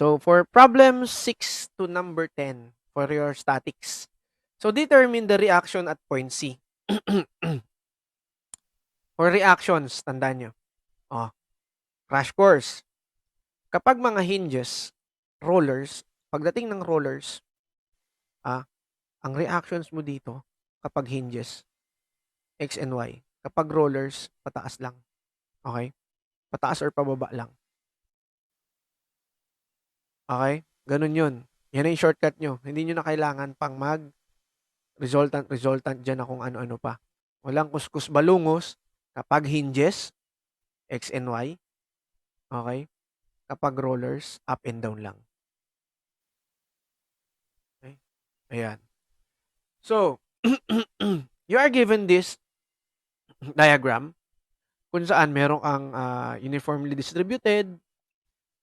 So, for problem 6 to number 10 for your statics. So, determine the reaction at point C. For reactions, tandaan nyo. Oh, crash course. Kapag mga hinges, rollers, pagdating ng rollers, ang reactions mo dito, kapag hinges, X and Y. Kapag rollers, pataas lang. Okay? Pataas or pababa lang. Okay? Ganun yun. Yan ang shortcut nyo. Hindi nyo na kailangan pang resultant dyan na kung ano-ano pa. Walang kuskus balungos kapag hinges, X and Y. Okay? Kapag rollers, up and down lang. Okay? Ayan. So, you are given this diagram kung saan meron kang uniformly distributed,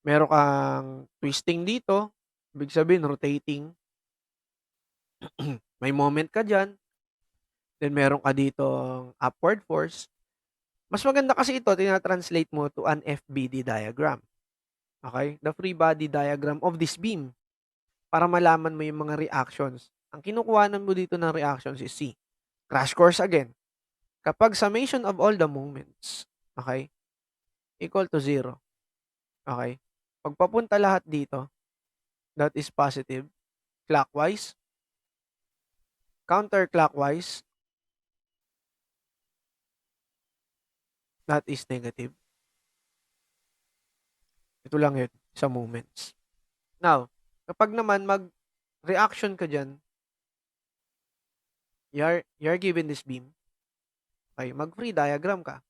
meron kang twisting dito, ibig sabihin rotating, may moment ka dyan, then meron ka dito upward force. Mas maganda kasi ito, tina-translate mo to an FBD diagram. Okay? The free body diagram of this beam. Para malaman mo yung mga reactions. Ang kinukuhanan mo dito ng reactions is C. Crash course again. Kapag summation of all the moments, okay, equal to 0. Okay? Pag papunta lahat dito, that is positive. Clockwise. Counterclockwise, that is negative. Ito lang yun sa moments. Now, kapag naman mag-reaction ka dyan, you're given this beam, okay, mag-free diagram ka.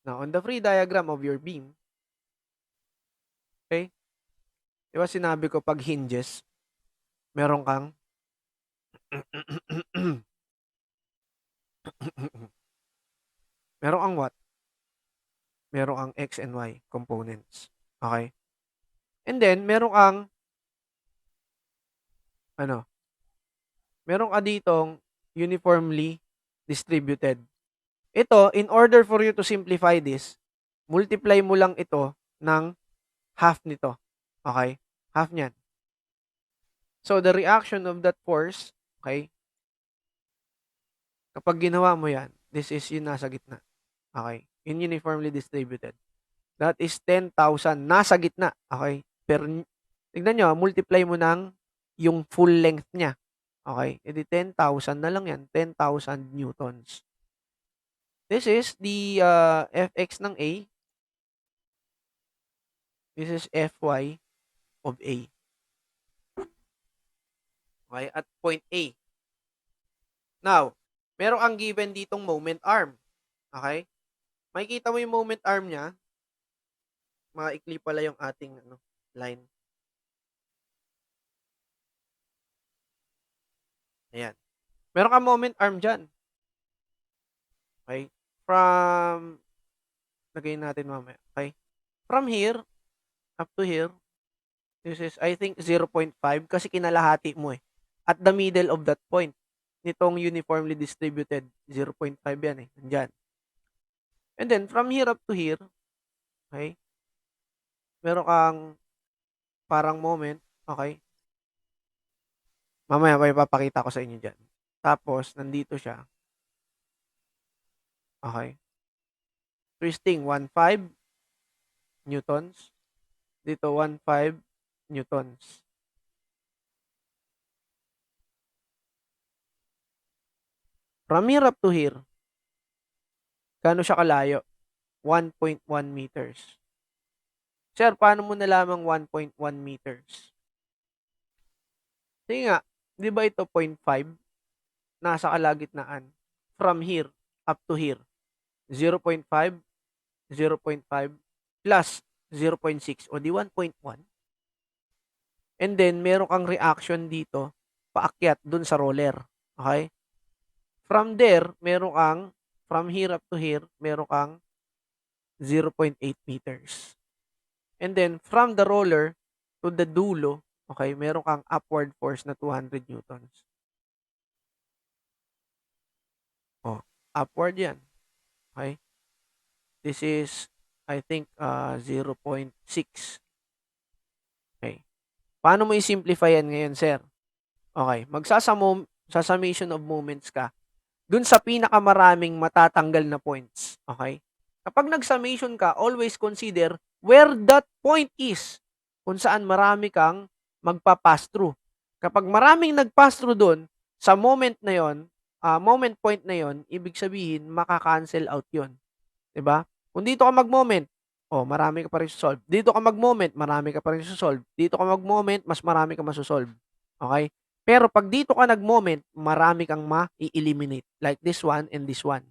Now, on the free diagram of your beam, okay, di ba sinabi ko pag hinges, meron kang meron kang what? Meron kang X and Y components. Okay? And then, meron kang meron ka ditong uniformly distributed. Ito, in order for you to simplify this, multiply mo lang ito ng half nito. Okay? Half niyan. So, the reaction of that force, okay, kapag ginawa mo yan, this is yung nasa gitna. Okay? In uniformly distributed. That is 10,000 nasa gitna. Okay? Pero, tignan nyo, multiply mo ng yung full length niya. Okay? E di 10,000 na lang yan. 10,000 newtons. This is the Fx ng A. This is Fy of A. Okay? At point A. Now, meron kang given ditong moment arm. Okay? Makikita mo yung moment arm niya. Maikli pala yung ating line. Ayan. Meron kang moment arm dyan. Okay? From, lagay natin mamaya. Okay? From here, up to here, this is, I think, 0.5 kasi kinalahati mo eh. At the middle of that point, nitong uniformly distributed, 0.5 yan eh. Nandyan. And then, from here up to here, okay, meron kang parang moment, okay? Mamaya may papakita ko sa inyo dyan. Tapos, nandito siya. Okay? Twisting, 1.5 newtons. Dito, 1.5 newtons. From here up to here, gaano siya kalayo? 1.1 meters. Sir, paano mo nalamang 1.1 meters? Sige nga, di ba ito 0.5? Nasa kalagitnaan. From here up to here. 0.5, 0.5, plus 0.6, o di 1.1. And then, meron kang reaction dito, paakyat dun sa roller. Okay? From there, meron kang, from here up to here, meron kang 0.8 meters. And then, from the roller to the dulo, okay, meron kang upward force na 200 newtons. Oh, upward yan. Okay? This is I think 0.6. Okay. Paano mo i-simplify yan ngayon, sir? Okay. Summation of moments ka dun sa pinakamaraming matatanggal na points. Okay? Kapag nag-summation ka, always consider where that point is kung saan marami kang magpa-pass through. Kapag maraming nag-pass through dun, sa moment na yon, moment point na yon, ibig sabihin, maka-cancel out yon. 'Di ba? Kung dito ka mag-moment, oh, marami ka pa rin solve. Dito ka mag-moment, marami ka pa rin solve. Dito ka mag-moment, mas marami ka maso-solve. Okay? Pero pag dito ka nag-moment, marami kang ma-eliminate. Like this one and this one.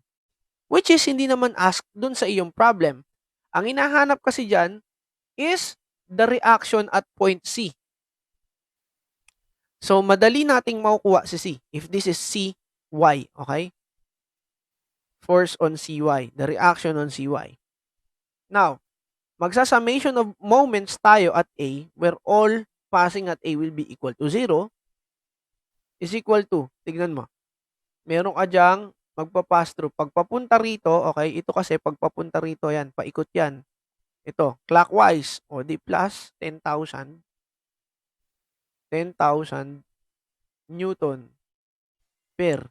Which is hindi naman ask dun sa iyong problem. Ang hinahanap kasi dyan is the reaction at point C. So, madali nating makukuha si C. If this is CY, okay? Force on CY. The reaction on CY. Now, magsa-summation of moments tayo at A where all passing at A will be equal to 0 is equal to, tignan mo, meron ka dyang magpa-pass through. Pagpapunta rito, okay, ito kasi pagpapunta rito yan, paikot yan. Ito, clockwise, o di plus 10,000 Newton per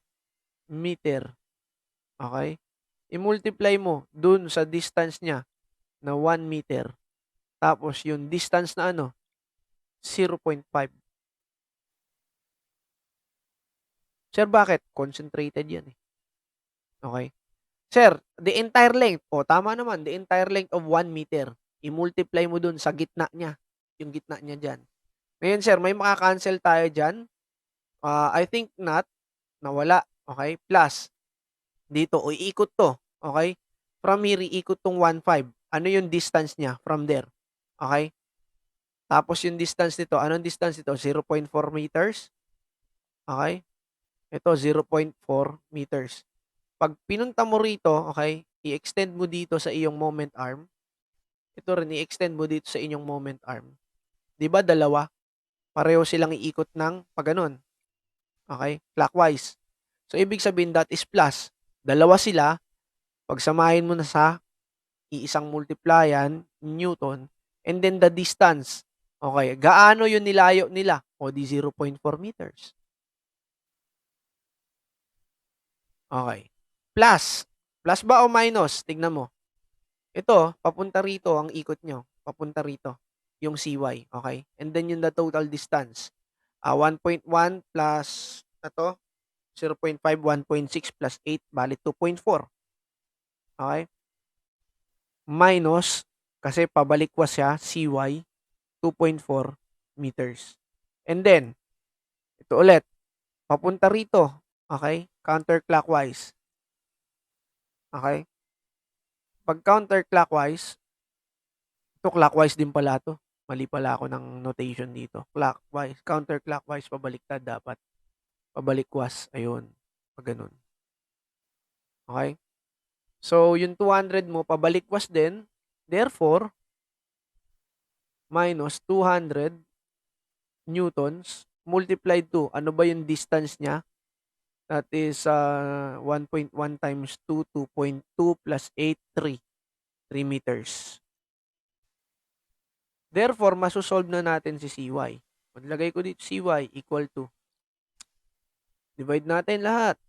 meter. Okay? I-multiply mo dun sa distance niya na 1 meter. Tapos yung distance na 0.5. Sir, bakit? Concentrated yan eh. Okay? Sir, the entire length. O, tama naman. The entire length of 1 meter. I-multiply mo dun sa gitna niya. Yung gitna niya dyan. Ngayon, sir, may makakancel tayo dyan. I think not. Nawala. Okay? Plus, dito, o iikot to. Okay? From here, iikot tong 1.5. Ano yung distance niya from there? Okay? Tapos yung distance nito, anong distance nito? 0.4 meters. Okay? Ito, 0.4 meters. Pag pinunta mo rito, okay, i-extend mo dito sa iyong moment arm. Ito rin, i-extend mo dito sa inyong moment arm. 'Di ba dalawa? Pareho silang iikot ng pagganon. Okay? Clockwise. So, ibig sabihin that is plus. Dalawa sila, pagsamahin mo na sa iisang multiplyan, Newton, and then the distance. Okay, gaano yung nilayo nila? O di 0.4 meters. Okay. Plus. Plus ba o minus? Tignan mo. Ito, papunta rito ang ikot nyo. Papunta rito. Yung CY. Okay? And then yung the total distance. 1.1 plus na to, 0.5, 1.6 plus 8, bali 2.4. Okay? Minus, kasi pabalikwas siya, CY, 2.4 meters. And then, ito ulit, papunta rito. Okay? Counterclockwise. Okay? Pag counterclockwise, ito clockwise din pala to. Mali pala ako ng notation dito. Clockwise, counterclockwise, pabaliktad dapat. Pabalikwas, ayun. Pag ganun. Okay? So, yung 200 mo, pabalikwas din. Therefore, minus 200 newtons multiplied to, ano ba yung distance niya? That is 1.1 times 2, 2.2 plus 8, 3. 3 meters. Therefore, masosolve na natin si CY. Maglagay ko dito CY equal to, divide natin lahat.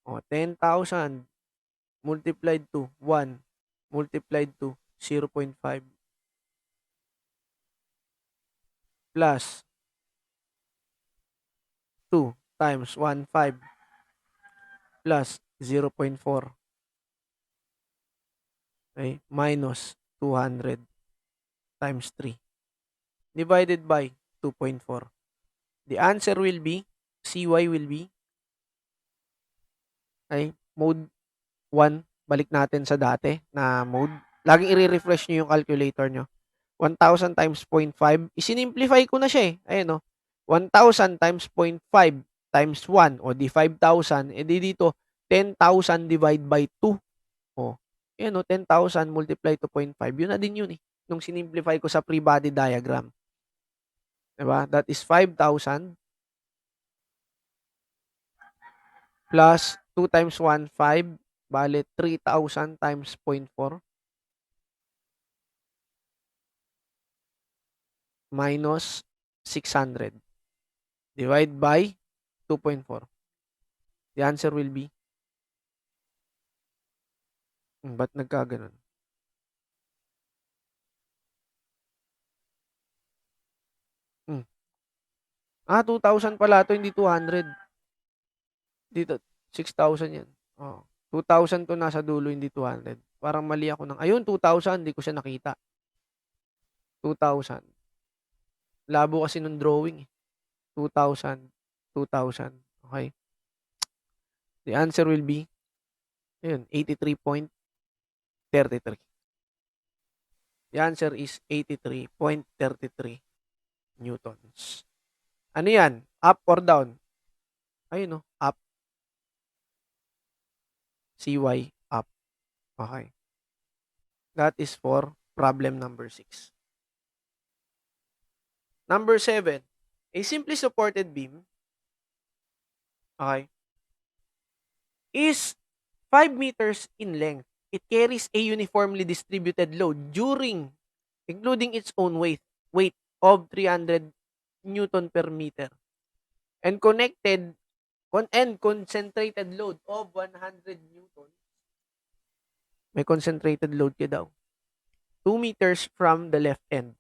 O, 10,000 multiplied to 1 multiplied to 0.5 plus 2 times 1.5 plus 0.4, okay, minus 200 times 3 divided by 2.4. The answer will be, CY will be, okay, mode 1. Balik natin sa dati na mode. Laging i-refresh nyo yung calculator nyo. 1,000 times 0.5. Isinimplify ko na siya eh. Ayan o. 1,000 times 0.5 times 1. O di 5,000. E di dito, 10,000 divide by 2. O. Ayan o. 10,000 multiply to 0.5. Yun na din yun eh. Nung sinimplify ko sa free body diagram. Diba? That is 5,000 plus 2 times 1, 5. Bale, 3,000 times 0.4. minus 600. Divide by 2.4. The answer will be, ba't nagkaganon? 2,000 pala 'to, hindi 200. Dito, 6,000 yan. Oo. 2,000 to nasa dulo, hindi 200. Parang mali ako ng, ayun, 2,000, hindi ko siya nakita. 2,000. Labo kasi nung drawing eh. 2,000, 2,000. Okay. The answer will be, ayun, 83.33. The answer is 83.33 newtons. Ano yan? Up or down? Ayun no, up. CY, up. Okay. That is for problem number 6. Number 7. A simply supported beam, okay, is 5 meters in length. It carries a uniformly distributed load including its own weight of 300 Newton per meter, and concentrated load of 100 Newton. May concentrated load ka daw. 2 meters from the left end.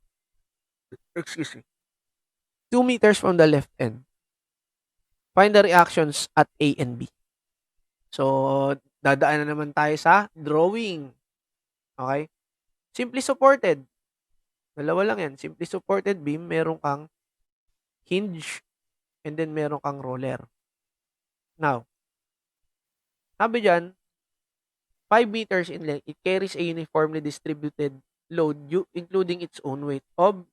Excuse me. 2 meters from the left end. Find the reactions at A and B. So, dadaan na naman tayo sa drawing. Okay? Simply supported. Dalawa lang yan. Simply supported beam, meron kang hinge, and then meron kang roller. Now, sabi dyan, 5 meters in length, it carries a uniformly distributed load including its own weight of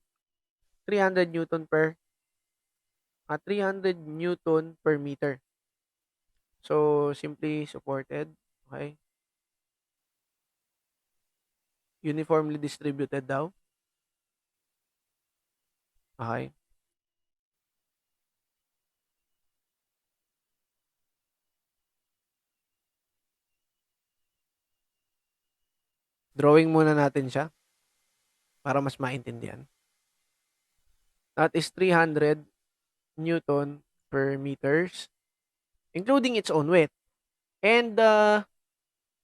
300 Newton per meter. So, simply supported. Okay? Uniformly distributed daw. Okay? Drawing muna natin siya para mas maintindihan. That is 300 Newton per meters, including its own weight. And the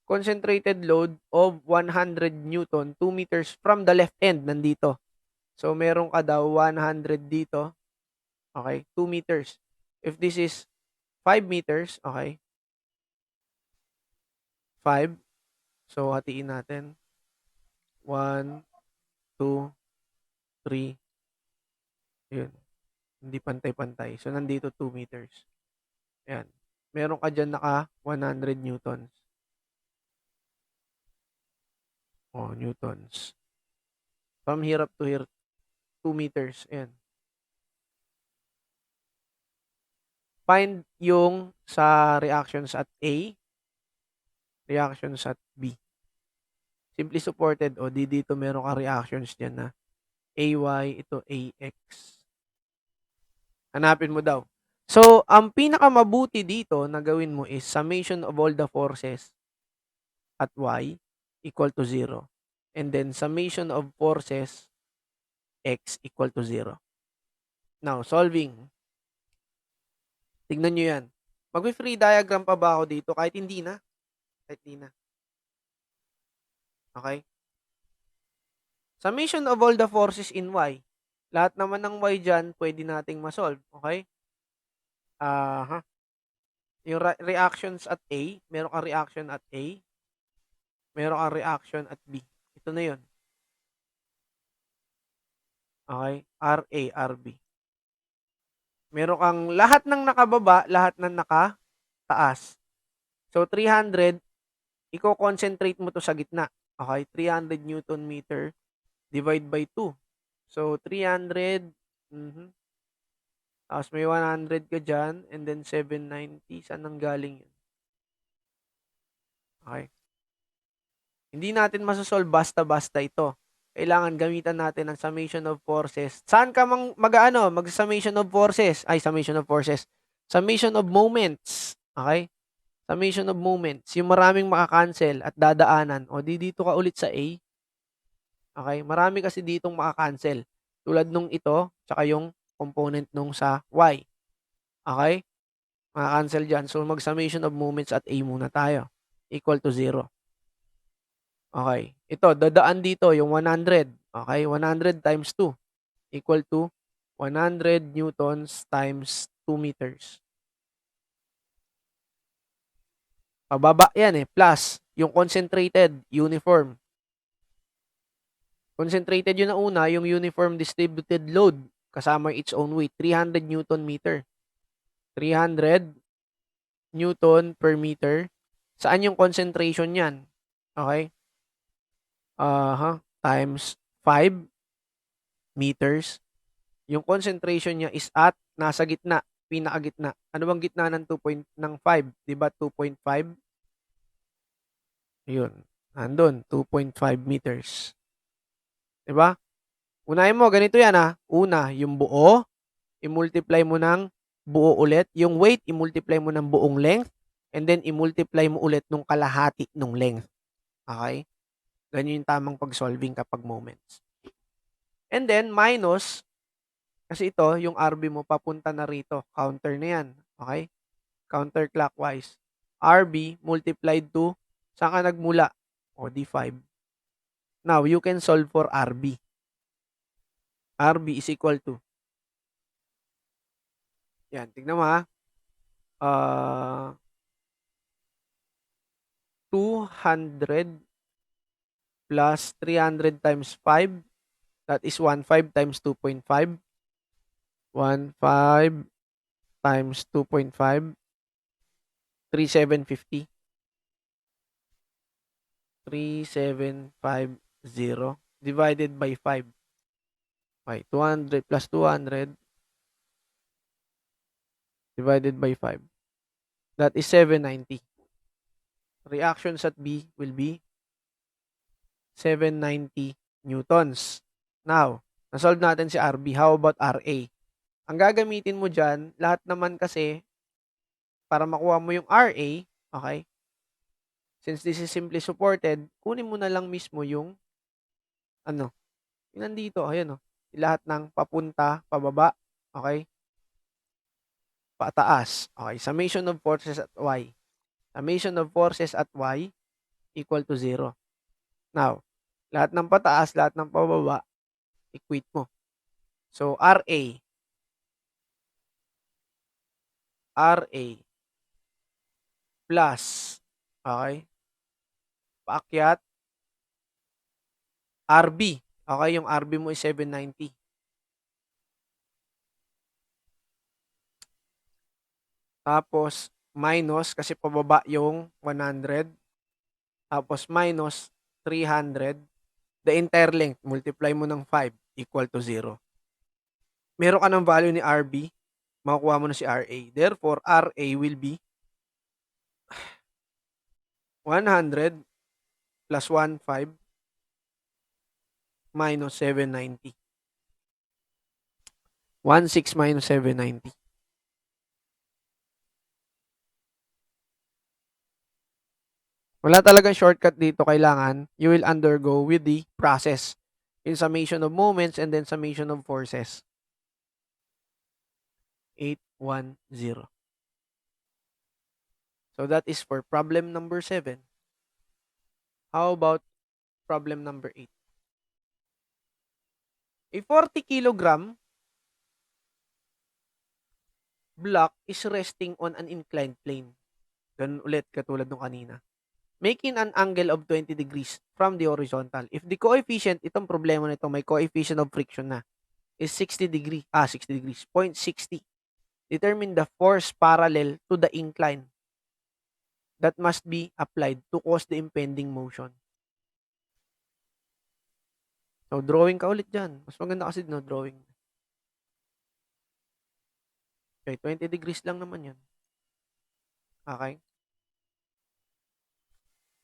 concentrated load of 100 Newton, 2 meters from the left end, nandito. So, meron ka daw 100 dito. Okay, 2 meters. If this is 5 meters, okay, 5. So, hatiin natin. 1, 2, 3. Yun. Hindi pantay-pantay. So, nandito 2 meters. Ayan. Meron ka dyan naka 100 newtons. Newtons. From here up to here, 2 meters. Ayan. Find yung sa reactions at A, reactions at B. Simply supported, dito meron ka reactions dyan na AY, ito AX. Hanapin mo daw. So, ang pinakamabuti dito na gawin mo is summation of all the forces at Y equal to 0. And then, summation of forces X equal to 0. Now, solving. Tignan nyo yan. Mag-free diagram pa ba ako dito? Kahit hindi na. Okay? Summation of all the forces in Y. Lahat naman ng Y dyan, pwede nating masolve. Okay? Yung reactions at A, meron kang reaction at A, meron kang reaction at B. Ito na yun. Okay? RA, RB. Meron kang lahat ng nakababa, lahat ng nakataas. So, 300, i-concentrate mo to sa gitna. Okay? 300 Newton meter divide by 2. So, 300, tapos may 100 ka dyan, and then 790. Saan nang galing yun? Okay. Hindi natin masasolve basta-basta ito. Kailangan gamitan natin ang summation of forces. Saan ka mag-summation of forces? Summation of forces. Summation of moments. Okay? Summation of moments. Yung maraming makakancel at dadaanan. Dito ka ulit sa A. Okay? Marami kasi ditong makakancel. Tulad nung ito, tsaka yung component nung sa y. Okay? Maka-cancel dyan. So, mag-summation of moments at A muna tayo. Equal to 0. Okay. Ito, dadaan dito yung 100. Okay? 100 times 2 equal to 100 newtons times 2 meters. Pababa yan eh. Plus, yung concentrated, uniform. Concentrated yun na una, yung uniform distributed load kasama its own weight, 300 newton meter. 300 newton per meter. Saan yung concentration yan? Okay? Times 5 meters. Yung concentration niya is at nasa gitna, pinakagitna. Ano bang gitna ng 5? 'Di ba 2.5? Yun. Andun, 2.5 meters. 'Di ba? Unahin mo, ganito yan ha. Una, yung buo, i-multiply mo ng buo ulit. Yung weight, i-multiply mo ng buong length. And then, i-multiply mo ulit nung kalahati nung length. Okay? Ganyan yung tamang pag-solving kapag moments. And then, minus, kasi ito, yung RB mo, papunta na rito. Counter na yan. Okay? Counterclockwise. RB multiplied to, saan ka nagmula? O, D5. Now, you can solve for RB. RB is equal to, yan, tignan mo ha. 200 plus 300 times 5, that is 15 times 2.5. 15 times 2.5, 3750. 3750 divided by 5. Okay, 200 plus 200 divided by 5. That is 790. Reactions at B will be 790 newtons. Now, nasolve natin si RB. How about RA? Ang gagamitin mo dyan, lahat naman kasi, para makuha mo yung RA, okay, since this is simply supported, kunin mo na lang mismo yung, yung nandito, ayan lahat ng papunta, pababa, okay, pataas, okay, summation of forces at Y. Summation of forces at Y equal to 0. Now, lahat ng pataas, lahat ng pababa, equate mo. So, RA plus, okay, paakyat, RB. Okay, yung RB mo is 790. Tapos, minus, kasi pababa yung 100. Tapos, minus 300. The entire length, multiply mo ng 5 equal to 0. Meron ka ng value ni RB, makukuha mo na si RA. Therefore, RA will be 100 plus 15 minus 790. 16 minus 790. Wala talagang shortcut dito. Kailangan, you will undergo with the process. In summation of moments and then summation of forces. 810. So that is for problem number 7. How about problem number 8? A 40 kilogram block is resting on an inclined plane. Ganun ulit katulad nung kanina. Making an angle of 20 degrees from the horizontal. If the coefficient, itong problema nito, may coefficient of friction na, is 60 degrees, 0.60. Determine the force parallel to the incline that must be applied to cause the impending motion. So, drawing ka ulit dyan. Mas maganda kasi drawing. Okay, 20 degrees lang naman yan. Okay?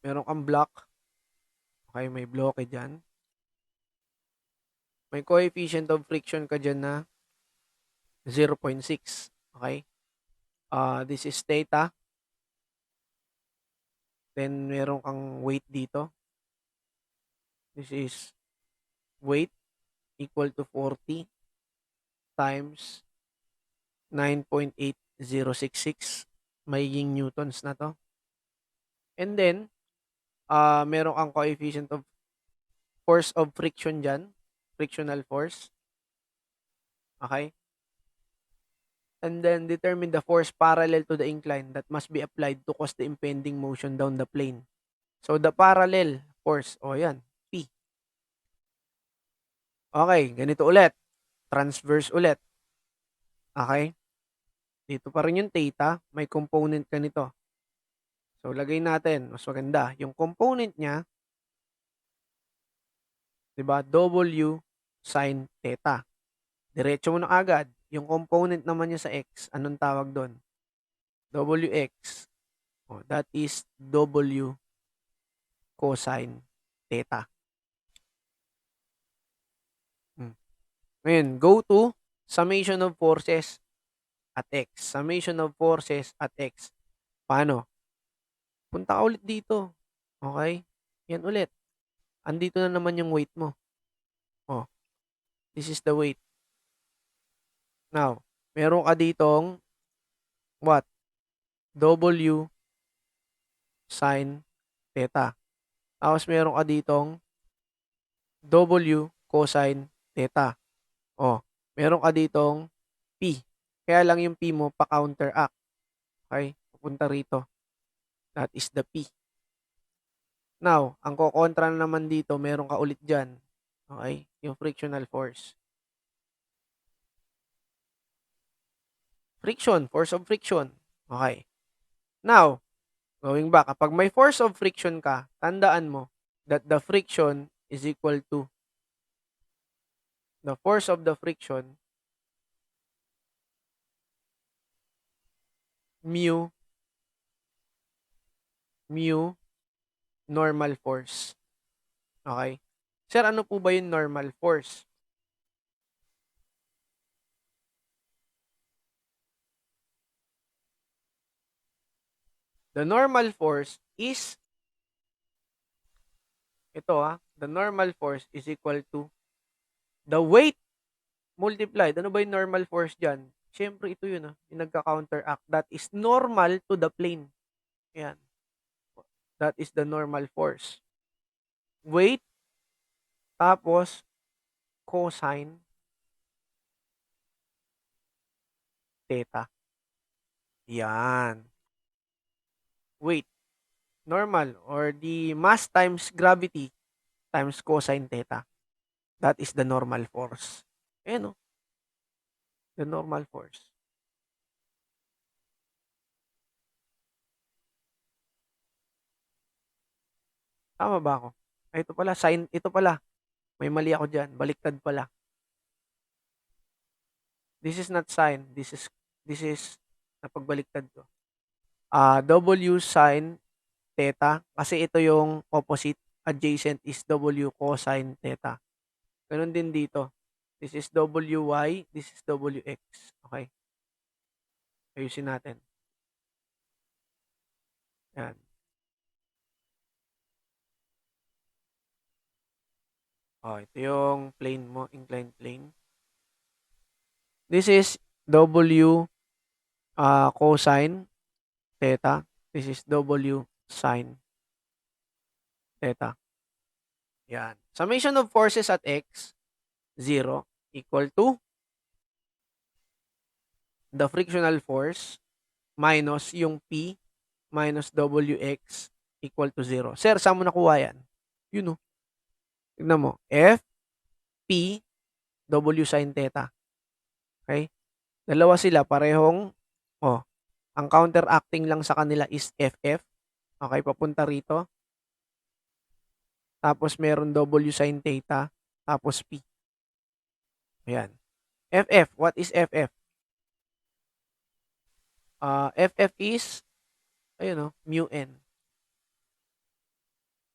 Meron kang block. Okay, may bloke dyan. May coefficient of friction ka dyan na 0.6. Okay? This is theta. Then, meron kang weight dito. This is weight. equal to 40 times 9.8066. Magiging newtons na to. And then, meron kang coefficient of force of friction dyan. Frictional force. Okay? And then, determine the force parallel to the incline that must be applied to cause the impending motion down the plane. So, the parallel force, yan, P. Okay, ganito ulit. Transverse ulit. Okay? Dito pa rin yung theta, may component ka nito. So, lagay natin, mas maganda. Yung component niya, di ba, W sin theta. Diretso mo na agad. Yung component naman niya sa x, anong tawag doon? Wx. That is W cosine theta. Ngayon, go to summation of forces at x. Summation of forces at x. Paano? Punta ka ulit dito. Okay? Yan ulit. Andito na naman yung weight mo. This is the weight. Now, meron ka ditong what? W sin theta. Tapos meron ka ditong W cosine theta. Meron ka ditong P. Kaya lang yung P mo pa-counteract. Okay? Pupunta rito. That is the P. Now, ang kokontra na naman dito, meron ka ulit dyan. Okay? Yung frictional force. Friction, force of friction. Okay. Now, going back, kapag may force of friction ka, tandaan mo that the friction is equal to the force of the friction mu normal force. Okay? Sir, ano po ba yung normal force? The normal force is the normal force is equal to the weight multiplied. Ano ba yung normal force dyan? Siyempre, ito yun, yung nagka-counteract. That is normal to the plane. Ayan. That is the normal force. Weight, tapos, cosine theta. Yan. Weight, normal, or the mass times gravity times cosine theta. That is the normal force. Ayan, the normal force. Tama ba ako? Ay, ito pala, sin, ito pala. May mali ako dyan. Baliktad pala. This is not sin. This is, napagbaliktad ko. W sin theta. Kasi ito yung opposite. Adjacent is W cosine theta. Ganun din dito. This is WY. This is WX. Okay. Ayusin natin. Yan. Ito yung plane mo, inclined plane. This is W cosine theta. This is W sin theta. Yan. Summation of forces at x, 0, equal to the frictional force minus yung P minus WX equal to 0. Sir, saan mo nakuha yan? Yun, tignan mo. F, P, W sin theta. Okay? Dalawa sila, parehong, ang counteracting lang sa kanila is FF. Okay, papunta rito. Tapos meron W sin theta. Tapos P. Ayan. FF, what is FF? FF is, mu n.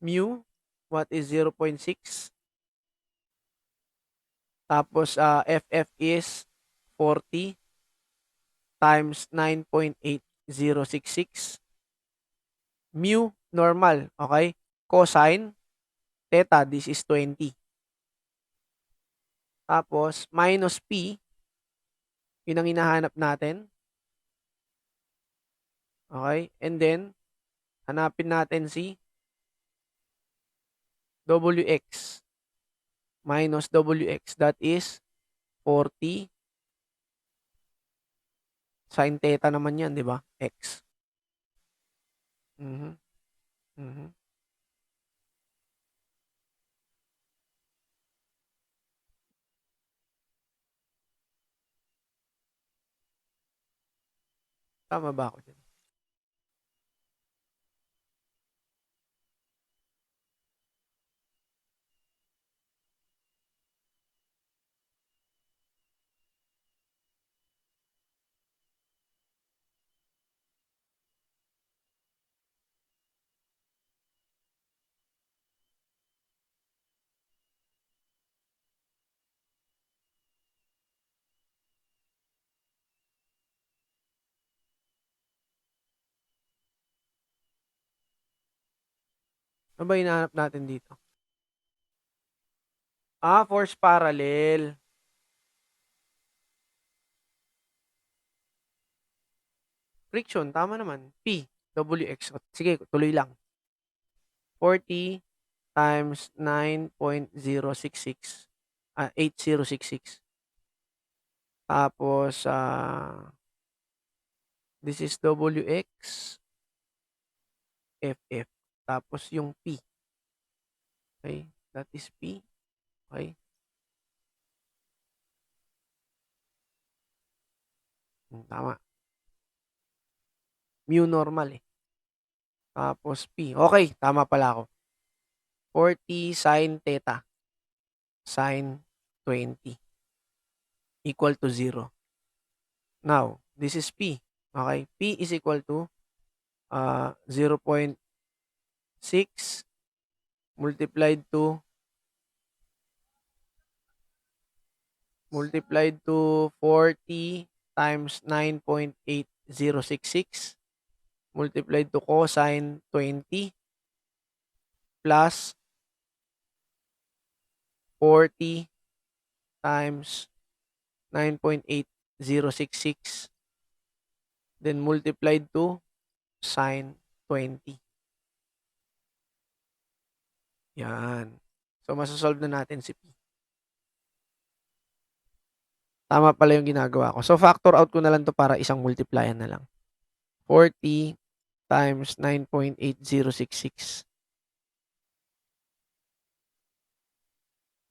Mu, what is 0.6? Tapos, FF is 40 times 9.8066. Mu, normal. Okay? Cosine, theta, this is 20. Tapos minus P, yun ang hinahanap natin. Okay? And then, hanapin natin si WX minus WX. That is 40 sin theta naman yan, di ba? X. Mhm. Mhm. Tama ba ako dyan? Ano ba hinahanap natin dito? Force parallel. Friction, tama naman. P, WX. Sige, tuloy lang. 40 times 9.066. 8066. Tapos, this is WX, FF. Tapos yung P. Okay? That is P. Okay? Tama. Mu normal eh. Tapos P. Okay, tama pala ako. 40 sin theta. Sin 20 equal to 0. Now, this is P. Okay? P is equal to 0.6 multiplied to 40 times 9.8066 multiplied to cosine 20 plus 40 times 9.8066 then multiplied to sine 20. Yan. So, masasolve na natin si P. Tama pala yung ginagawa ko. So, factor out ko na lang to para isang multiplier na lang. 40 times 9.8066.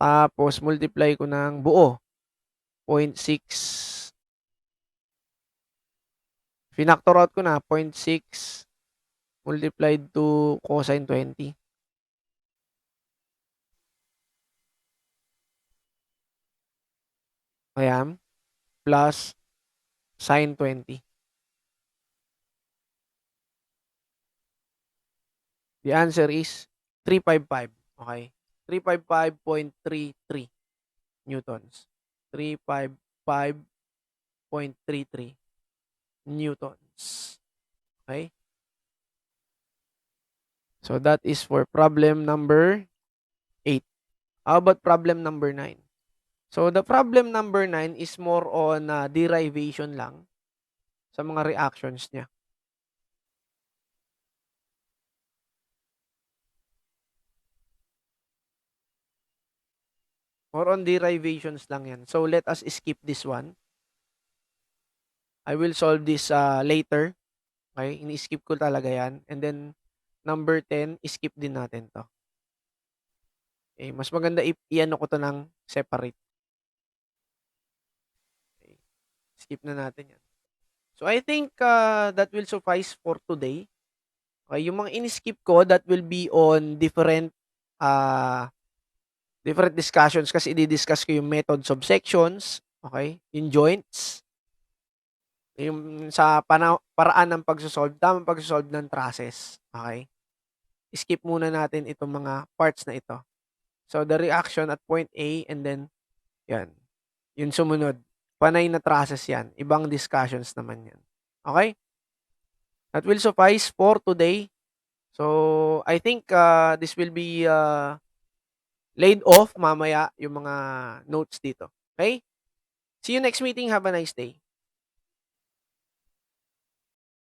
Tapos, multiply ko ng buo. 0.6. Finactor out ko na. 0.6 multiplied to cosine 20. Ayan. Plus sine 20. The answer is 355. Okay? 355.33 newtons. 355.33 newtons. Okay? So that is for problem number 8. How about problem number 9? So the problem number 9 is more on derivation lang sa mga reactions niya. More on derivations lang yan. So let us skip this one. I will solve this later. Okay? Ini-skip ko talaga yan. And then, number 10, skip din natin to. Okay? Mas maganda i-ano ko to ng separate. Okay? Skip na natin yan. So, I think that will suffice for today. Okay? Yung mga in-skip ko, that will be on different discussions kasi i-discuss ko yung methods of sections. Okay? Yung joints. Yung sa paraan ng pagsosolve, tamang pagsosolve ng traces. Okay? Skip muna natin itong mga parts na ito. So, the reaction at point A and then, yan. Yung sumunod. Panay na traces yan. Ibang discussions naman yan. Okay? That will suffice for today. So, I think this will be laid off mamaya yung mga notes dito. Okay? See you next meeting. Have a nice day.